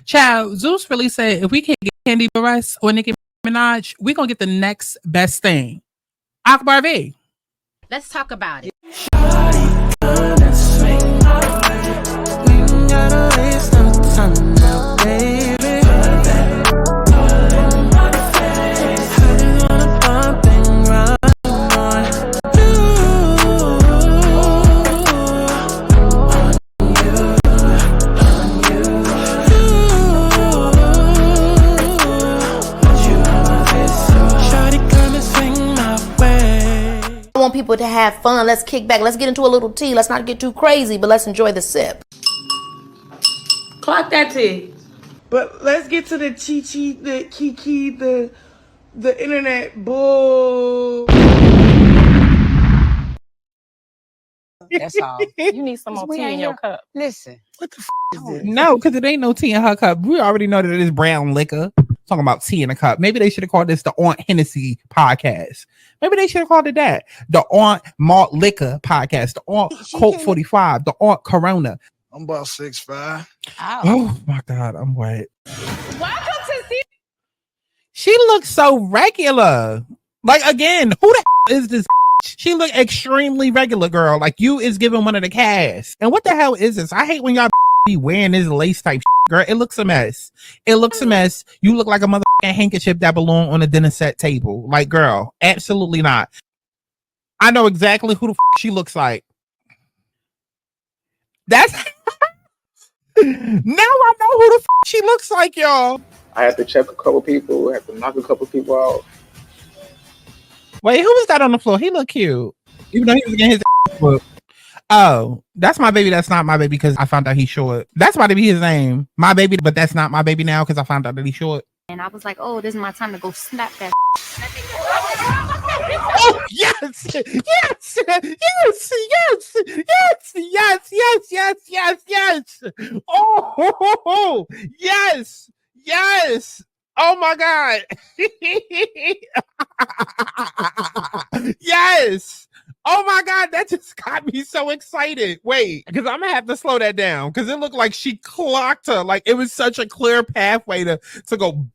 Child, Zeus really said if we can't get Candy West or Nicki Minaj, we gonna get the next best thing. Akbar V. Let's talk about it. I want people to have fun. Let's kick back. Let's get into a little tea. Let's not get too crazy, but let's enjoy the sip. Clock that tea. But let's get to the chi-chi, the kiki, the internet bull. That's all. You need some more tea in your cup. Listen. What the is this? No, because it ain't no tea in her cup. We already know that it is brown liquor. Talking about tea in a cup. Maybe they should have called this the Aunt Hennessy podcast. Maybe they should have called it that. The Aunt Malt Liquor podcast. The Aunt Colt 45. The Aunt Corona. I'm about 6'5". Oh my God, I'm wet. Welcome to see. She looks so regular. Like, again, who the is this? She look extremely regular, girl. Like, you is giving one of the cast. And what the hell is this? I hate when y'all be wearing this lace type girl. It looks a mess. It looks a mess. You look like a motherfucking handkerchief that belong on a dinner set table. Like, girl, absolutely not. I know exactly who the she looks like. That's now I know who the she looks like, y'all. I had to check a couple people. I had to knock a couple people out. Wait, who was that on the floor? He looked cute, even though he was getting his whooped. Oh, that's my baby. That's not my baby because I found out he's short. That's about to be his name, my baby, but that's not my baby now because I found out that he's short. And I was like, oh, this is my time to go snap that. Oh, yes, yes, yes, yes, yes, yes, yes, yes, yes. Oh, yes, yes. Oh my God. Yes. Oh my God, that just got me so excited. Wait, because I'm gonna have to slow that down because it looked like she clocked her. Like it was such a clear pathway to go.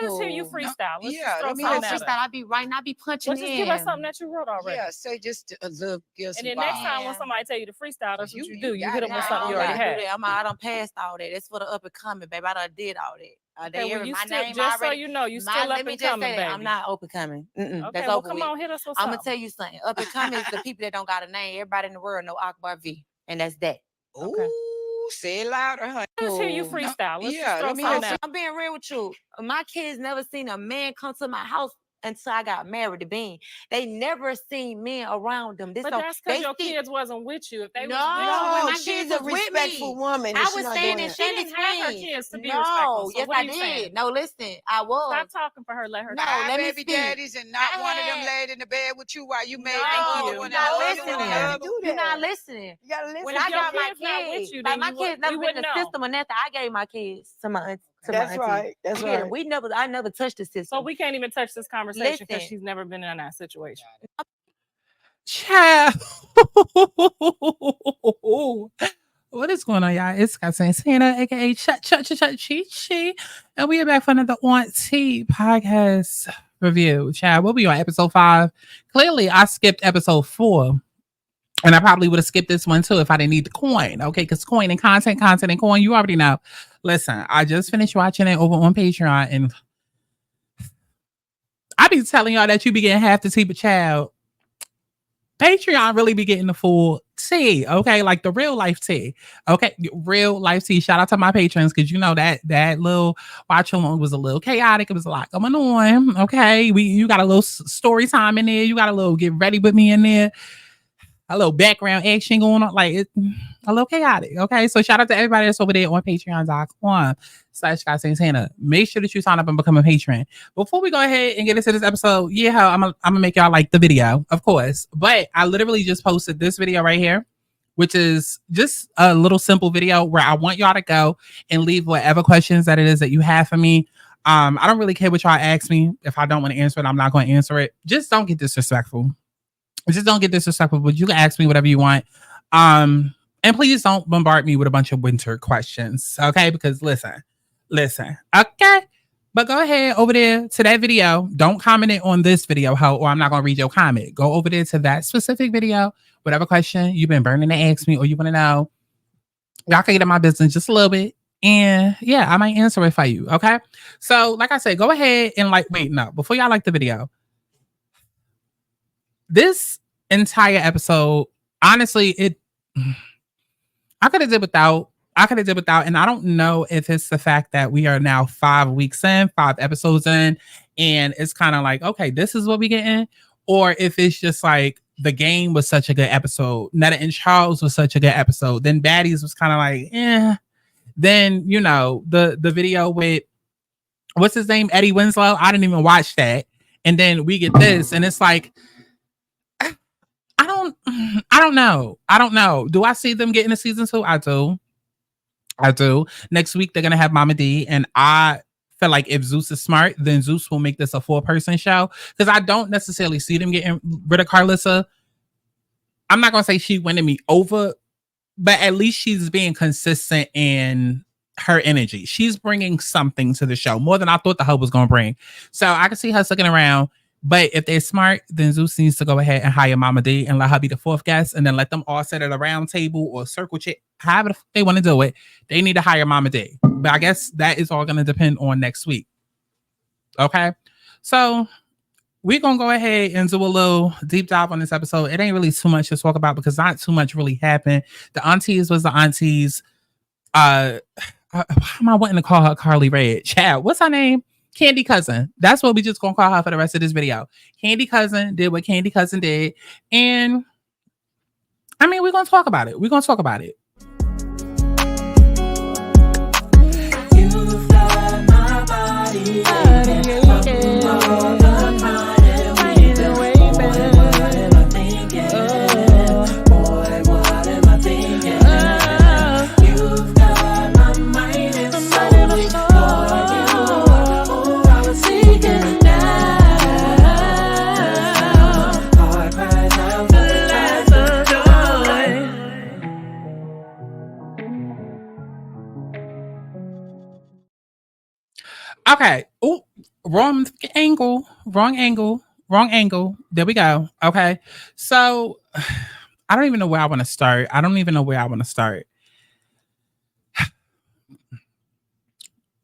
Let's hear you freestyle. Let's Yeah, throw let me something at freestyle. her. I be writing, I be punching Let's just give us something that you wrote already. Yeah, say just a little. And then next time when somebody tell you to freestyle, that's what you do. You got hit them it. with I something you don't already gotta had. I done passed all that. It's for the up and coming, baby. I done did all that. Okay, well, you still, just so you know, you still up and coming, baby. I'm not up and coming. Okay, That's well, over come with. on, hit us with I'm something. gonna tell you something. Up and coming is the people that don't got a name. Everybody in the world know Akbar V, and that's that. Okay. Ooh, say it louder, honey. Let's hear you freestyle. Let's just throw let me something at her. I'm being real with you. My kids never seen a man come to my house until I got married to Ben. They never seen men around them. But that's because your kids wasn't with you. If they No, was with you, my kids are with me. woman. I was standing in she didn't have her between. kids to be No, respectful. So yes, what I are you did. saying? No, listen, I was. Stop talking for her. Let her No, talk. let me baby speak. daddies and not I one of them had- laid in the bed with you while you made No, the you're one not and listening. the other. You're not listening. You gotta listen. When If I your got my kids not with kids, you, like then my you kids never you been in the wouldn't know. system or nothing. I gave my kids to my auntie. That's right. That's Yeah, right. I never touched the system. So we can't even touch this conversation because Listen. she's never been in that situation. Child. What is going on, y'all? It's got Santana, aka Chi, and we are back for another Aunt T podcast review. Child, we'll be on episode 5. Clearly, I skipped episode 4. And I probably would have skipped this one too if I didn't need the coin. Okay, because coin and content and coin, you already know. Listen, I just finished watching it over on Patreon, and I be telling y'all that you be getting half the tea, but child, Patreon really be getting the full tea. Okay, like the real life tea. Okay, real life tea. Shout out to my patrons because you know that little watch along was a little chaotic. It was a lot going on. Okay, you got a little story time in there. You got a little get ready with me in there. A little background action going on, like it's a little chaotic. Okay, so shout out to everybody that's over there on patreon.com/Skyteatimes. Make sure that you sign up and become a patron. Before we go ahead and get into this episode, I'm gonna make y'all like the video, of course. But I literally just posted this video right here, which is just a little simple video where I want y'all to go and leave whatever questions that it is that you have for me. I don't really care what y'all ask me. If I don't want to answer it, I'm not going to answer it. Just don't get disrespectful. Just don't get disrespectful, but you can ask me whatever you want. And please don't bombard me with a bunch of winter questions, okay? Because listen, okay? But go ahead over there to that video. Don't comment it on this video, or I'm not going to read your comment. Go over there to that specific video. Whatever question you've been burning to ask me or you want to know, y'all can get in my business just a little bit. And yeah, I might answer it for you, okay? So like I said, go ahead and before y'all like the video. This entire episode, honestly, I could have did without, and I don't know if it's the fact that we are now 5 weeks in, 5 episodes in, and it's kind of like, okay, this is what we getting, or if it's just like The Game was such a good episode, Netta and Charles was such a good episode, then Baddies was kind of like, then the video with what's his name, Eddie Winslow, I didn't even watch that, and then we get this, and it's like, I don't know. Do I see them getting a season 2? I do. Next week they're gonna have Mama D, and I feel like if Zeus is smart, then Zeus will make this a 4-person show. Because I don't necessarily see them getting rid of Carlissa. I'm not gonna say she winning me over, but at least she's being consistent in her energy. She's bringing something to the show, more than I thought the hub was gonna bring. So I can see her sticking around. But if they're smart, then Zeus needs to go ahead and hire Mama D and let her be the 4th guest, and then let them all sit at a round table or circle chat, however they want to do it. They need to hire Mama D. But I guess that is all going to depend on next week. Okay? So we're going to go ahead and do a little deep dive on this episode. It ain't really too much to talk about because not too much really happened. The aunties was the aunties. Why am I wanting to call her Carly Red? Chad, what's her name? Candy Cousin. That's what we just gonna call her for the rest of this video. Candy Cousin did what Candy Cousin did. And I mean, we're gonna talk about it. You've got my body. Okay. Oh, wrong angle. There we go. Okay. So I don't even know where I want to start.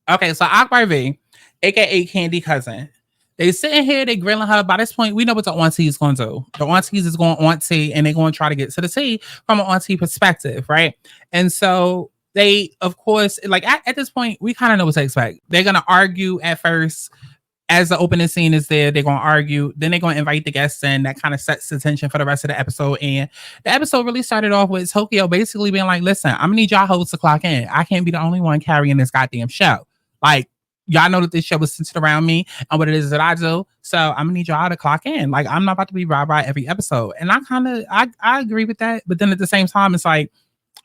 Okay, so Akbar V, aka Candy Cousin. They sitting here, they grilling her. By this point, we know what the auntie is going to do. The aunties is going auntie, and they're going to try to get to the tea from an auntie perspective, right? And so they, of course, like at this point, we kind of know what to expect. They're going to argue at first. As the opening scene is there, they're going to argue. Then they're going to invite the guests in. That kind of sets the tension for the rest of the episode. And the episode really started off with Tokyo basically being like, listen, I'm going to need y'all hoes to clock in. I can't be the only one carrying this goddamn show. Like, y'all know that this show is centered around me and what it is that I do. So I'm going to need y'all to clock in. Like, I'm not about to be rah-rah every episode. And I agree with that. But then at the same time, it's like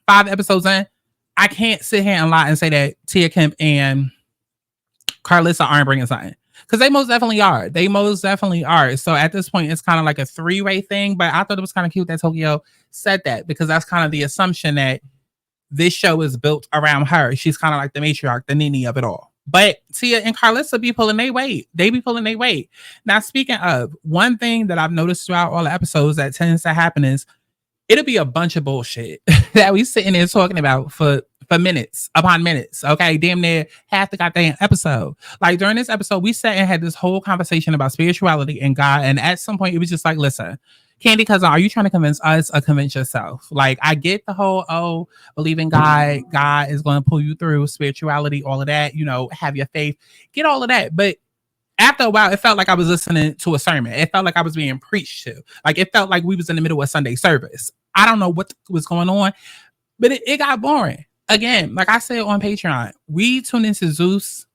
5 episodes in, I can't sit here and lie and say that Tia Kemp and Carlissa aren't bringing something. Because they most definitely are. So at this point, it's kind of like a 3-way thing. But I thought it was kind of cute that Tokyo said that, because that's kind of the assumption that this show is built around her. She's kind of like the matriarch, the Nini of it all. But Tia and Carlissa be pulling their weight. They be pulling their weight. Now, speaking of, one thing that I've noticed throughout all the episodes that tends to happen is it'll be a bunch of bullshit that we sitting there talking about for minutes upon minutes. Okay, damn near half the goddamn episode. Like during this episode, we sat and had this whole conversation about spirituality and God. And at some point, it was just like, listen, Candy Cousin, are you trying to convince us or convince yourself? Like, I get the whole, believe in God. God is going to pull you through spirituality, all of that, have your faith, get all of that. But after a while, it felt like I was listening to a sermon. It felt like I was being preached to. Like, it felt like we was in the middle of Sunday service. I don't know what was going on, but it got boring. Again, like I said on Patreon, we tune into Zeus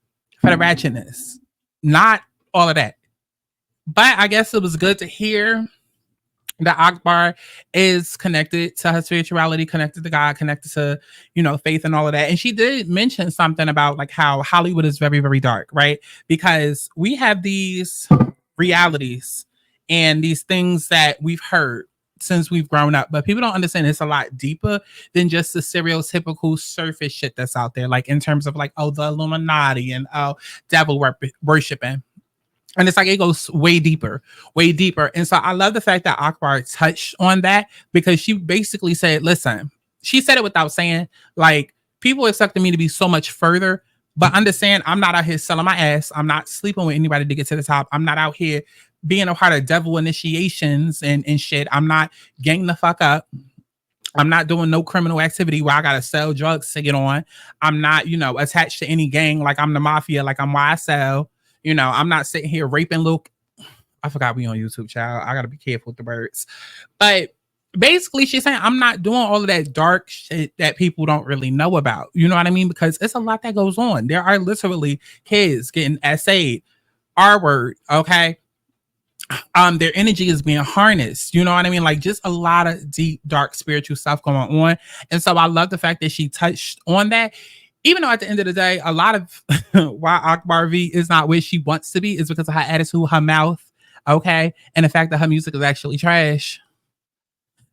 for the ratchetness, not all of that. But I guess it was good to hear that Akbar is connected to her spirituality, connected to God, connected to, faith and all of that. And she did mention something about like how Hollywood is very, very dark, right? Because we have these realities and these things that we've heard since we've grown up. But people don't understand it's a lot deeper than just the stereotypical surface shit that's out there. Like in terms of like, oh, the Illuminati and devil worshiping. And it's like it goes way deeper, way deeper. And so I love the fact that Akbar touched on that, because she basically said, listen, she said it without saying, like, people expected me to be so much further, but understand I'm not out here selling my ass. I'm not sleeping with anybody to get to the top. I'm not out here being a part of devil initiations and shit. I'm not getting the fuck up. I'm not doing no criminal activity where I gotta sell drugs to get on. I'm not, you know, attached to any gang like I'm the mafia, like I'm YSL. You know, I'm not sitting here raping Luke. I forgot we on YouTube, child. I gotta be careful with the words. But basically, she's saying I'm not doing all of that dark shit that people don't really know about. You know what I mean? Because it's a lot that goes on. There are literally kids getting essayed, R-word, okay? Their energy is being harnessed. You know what I mean? Like just a lot of deep, dark spiritual stuff going on. And so I love the fact that she touched on that. Even though at the end of the day, a lot of why Akbar V is not where she wants to be is because of her attitude, her mouth, okay? And the fact that her music is actually trash.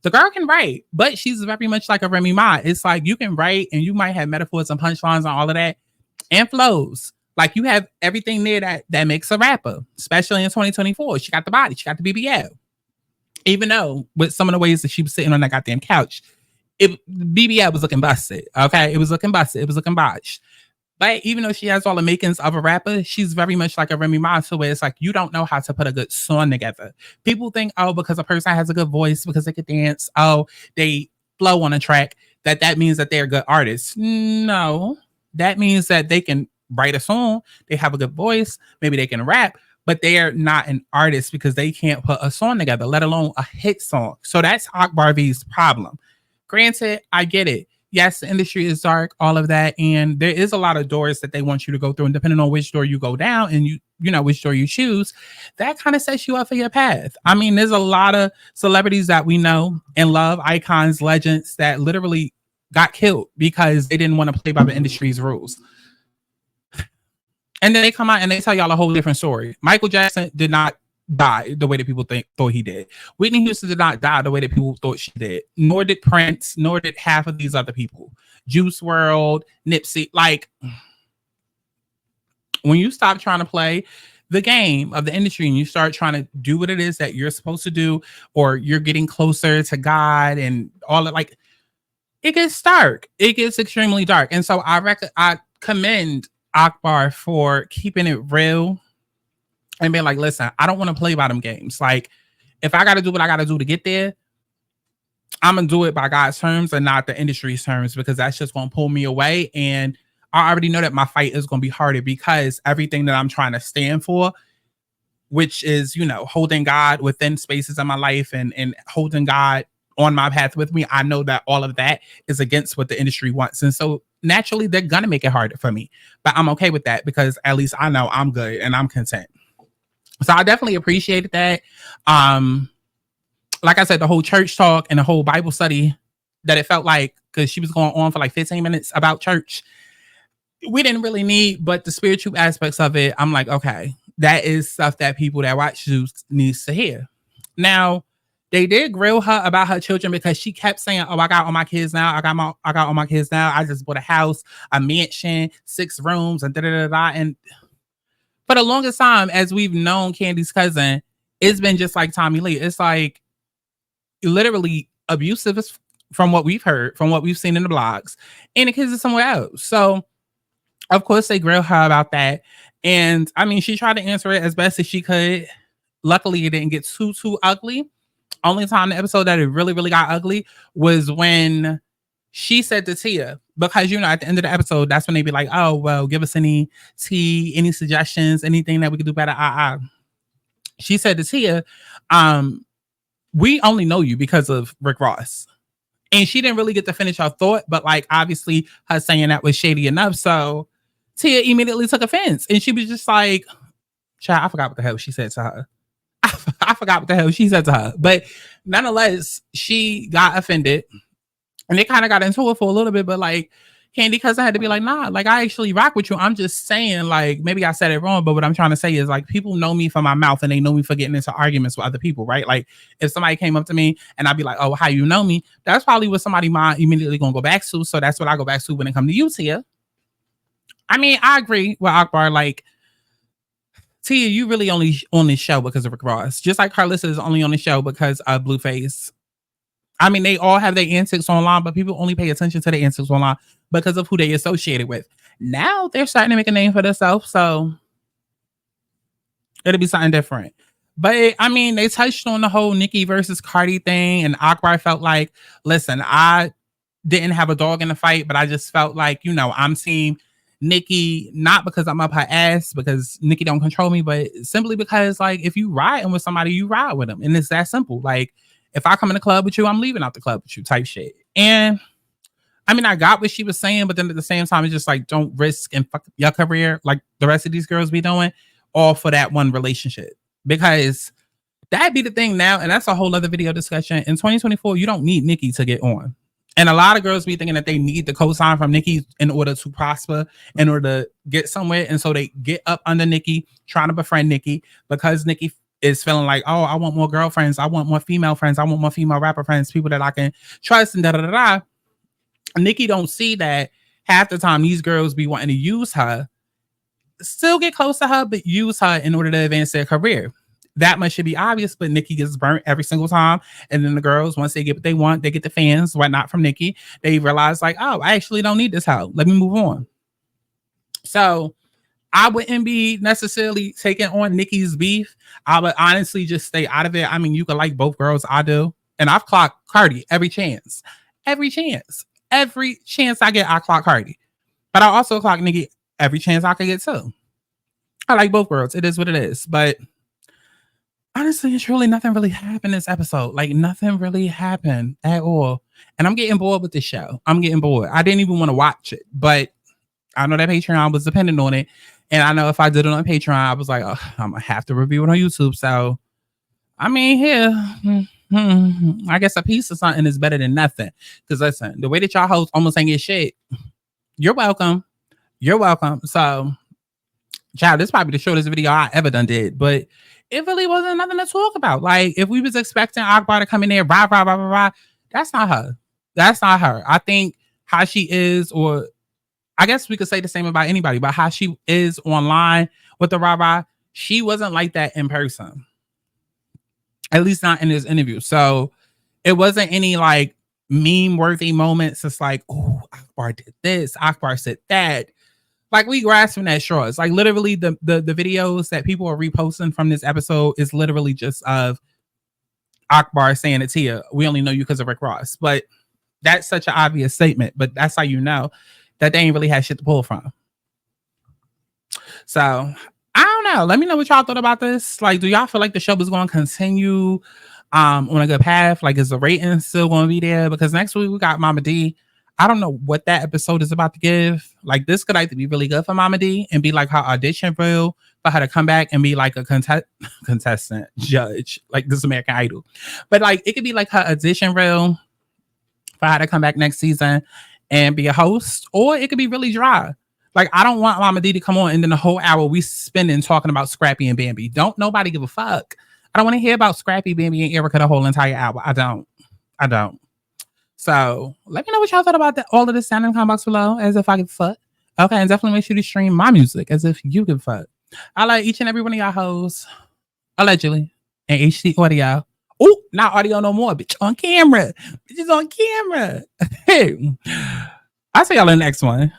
The girl can write, but she's very much like a Remy Ma. It's like you can write and you might have metaphors and punchlines and all of that and flows. Like you have everything there that makes a rapper, especially in 2024. She got the body, she got the BBL. Even though with some of the ways that she was sitting on that goddamn couch, BBL was looking busted. Okay, it was looking busted. It was looking botched. But even though she has all the makings of a rapper, she's very much like a Remy Ma, where it's like you don't know how to put a good song together. People think, oh, because a person has a good voice, because they can dance, oh, they flow on a track, that means that they're good artists. No, that means that they can write a song, they have a good voice, maybe they can rap, but they are not an artist because they can't put a song together, let alone a hit song. So that's Akbar V's problem. Granted, I get it. Yes, the industry is dark, all of that, and there is a lot of doors that they want you to go through, and depending on which door you go down and you know which door you choose, that kind of sets you up for your path. I mean, there's a lot of celebrities that we know and love, icons, legends that literally got killed because they didn't want to play by the industry's rules. And then they come out and they tell y'all a whole different story. Michael Jackson did not die the way that people thought he did. Whitney Houston did not die the way that people thought she did. Nor did Prince, nor did half of these other people. Juice WRLD, Nipsey. Like, when you stop trying to play the game of the industry and you start trying to do what it is that you're supposed to do, or you're getting closer to God and all that, like, it gets dark. It gets extremely dark. And so I commend Akbar for keeping it real and being like, listen, I don't want to play by them games. Like, if I got to do what I got to do to get there, I'm going to do it by God's terms and not the industry's terms, because that's just going to pull me away. And I already know that my fight is going to be harder, because everything that I'm trying to stand for, which is, you know, holding God within spaces of my life and holding God on my path with me, I know that all of that is against what the industry wants. And so naturally, they're going to make it harder for me. But I'm okay with that, because at least I know I'm good and I'm content. So I definitely appreciated that. Like I said, the whole church talk and the whole Bible study that it felt like, because she was going on for like 15 minutes about church, we didn't really need, but the spiritual aspects of it, I'm like, okay, that is stuff that people that watch Zeus needs to hear. Now, they did grill her about her children, because she kept saying, oh, I got all my kids now. I got all my kids now. I just bought a house, a mansion, 6 rooms, and da-da-da-da. And for the longest time, as we've known Candy's cousin, it's been just like Tommy Lee. It's like literally abusive from what we've heard, from what we've seen in the blogs, and the kids are somewhere else. So, of course, they grill her about that. And I mean, she tried to answer it as best as she could. Luckily, it didn't get too ugly. Only time the episode that it really, really got ugly was when she said to Tia, because, you know, at the end of the episode, that's when they be like, oh, well, give us any tea, any suggestions, anything that we could do better. She said to Tia, we only know you because of Rick Ross. And she didn't really get to finish her thought, but like, obviously her saying that was shady enough. So Tia immediately took offense, and she was just like, child, I forgot what the hell she said to her. I forgot what the hell she said to her. But nonetheless, she got offended. And they kind of got into it for a little bit, but like, Candy Cousin had to be like, nah, like I actually rock with you. I'm just saying, like, maybe I said it wrong, but what I'm trying to say is like people know me for my mouth and they know me for getting into arguments with other people, right? Like if somebody came up to me and I'd be like, oh, how you know me? That's probably what somebody might immediately gonna go back to. So that's what I go back to when it comes to you, Tia. I mean, I agree with Akbar. Like, Tia, you really only on this show because of Rick Ross. Just like Carlissa is only on the show because of Blueface. I mean, they all have their antics online, but people only pay attention to their antics online because of who they associated with. Now they're starting to make a name for themselves, so it'll be something different. But I mean, they touched on the whole Nicki versus Cardi thing, and Akbar felt like, listen, I didn't have a dog in the fight, but I just felt like, you know, I'm seeing Nicki not because I'm up her ass, because Nicki don't control me, but simply because, like, if you riding with somebody, you ride with them, and it's that simple. Like, if I come in the club with you, I'm leaving out the club with you type shit. And I mean, I got what she was saying, but then at the same time, it's just like, don't risk and fuck your career like the rest of these girls be doing, all for that one relationship. Because that'd be the thing now, and that's a whole other video discussion. In 2024, you don't need Nicki to get on. And a lot of girls be thinking that they need the cosign from Nicki in order to prosper, in order to get somewhere. And so they get up under Nicki, trying to befriend Nicki, because Nicki is feeling like, oh, I want more girlfriends. I want more female friends. I want more female rapper friends, people that I can trust, and da-da-da-da. Nicki don't see that half the time these girls be wanting to use her, still get close to her, but use her in order to advance their career. That much should be obvious, but Nicki gets burnt every single time. And then the girls, once they get what they want, they get the fans, whatnot from Nicki. They realize like, oh, I actually don't need this hoe. Let me move on. So I wouldn't be necessarily taking on Nicki's beef. I would honestly just stay out of it. I mean, you could like both girls. I do. And I've clocked Cardi every chance. Every chance. Every chance I get, I clock Cardi. But I also clock Nicki every chance I could get too. I like both girls. It is what it is. But honestly, it's really nothing really happened this episode. Like nothing really happened at all. And I'm getting bored with this show. I'm getting bored. I didn't even want to watch it. But I know that Patreon was dependent on it. And I know if I did it on Patreon, I was like, oh, I'm going to have to review it on YouTube. So, I mean, here, I guess a piece of something is better than nothing. Because listen, the way that y'all hosts almost ain't get shit, you're welcome. You're welcome. So, child, this is probably the shortest video I ever done did. But it really wasn't nothing to talk about. Like, if we was expecting Akbar to come in there, rah, rah, rah, rah, rah, that's not her. That's not her. I think how she is, or I guess we could say the same about anybody, but how she is online with the rah-rah, she wasn't like that in person. At least not in this interview. So it wasn't any like meme-worthy moments. It's like, oh, Akbar did this, Akbar said that. Like we grasping at straws. Like literally the videos that people are reposting from this episode is literally just of Akbar saying to Tia, we only know you because of Rick Ross. But that's such an obvious statement. But that's how you know that they ain't really had shit to pull from. So I don't know. Let me know what y'all thought about this. Like, do y'all feel like the show is going to continue on a good path? Like, is the rating still going to be there? Because next week we got Mama D. I don't know what that episode is about to give. Like, this could either be really good for Mama D and be like her audition reel for her to come back and be like a contestant judge, like This American Idol. But like, it could be like her audition reel for her to come back next season and be a host, or it could be really dry. Like, I don't want Mama D to come on and then the whole hour we spending talking about Scrappy and Bambi. Don't nobody give a fuck. I don't want to hear about Scrappy, Bambi, and Erica the whole entire hour. I don't. So let me know what y'all thought about that. All of this down in the comment box below, as if I give a fuck. Okay, and definitely make sure to stream my music as if you give a fuck. I like each and every one of y'all hoes, allegedly, and HD audio. Oh, not audio no more, bitch. On camera. Bitches on camera. Hey. I'll see y'all in the next one.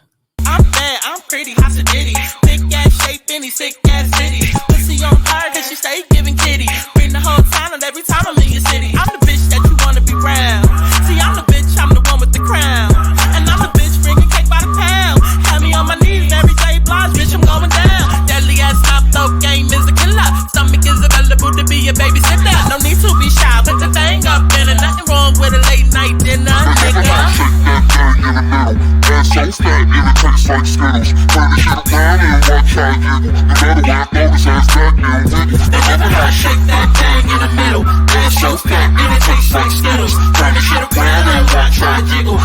I'm bad, I'm pretty, hot to ditty. Thick ass shape, any sick ass city. Pussy on fire, cause she stay giving kitty. Bring the whole town every time I'm in your city. I'm the bitch that you wanna be round. See, I'm the bitch, I'm the one with the crown. And I'm the bitch bringing cake by the pound. Have me on my knees every day, blinds, bitch, I'm going down. Deadly ass top, dope game is a killer. Stomach is available to be a babysitter. No need to be shy, put the thing up in it. Nothing wrong with a late night dinner, nigga. So fat, irritates like Skittles. Turn the shit around and watch how I jiggle. No matter what I notice, ass back and wiggle. Whenever I shake that thing in the middle, ass so fat, irritates like Skittles. Turn the shit around and watch how I jiggle.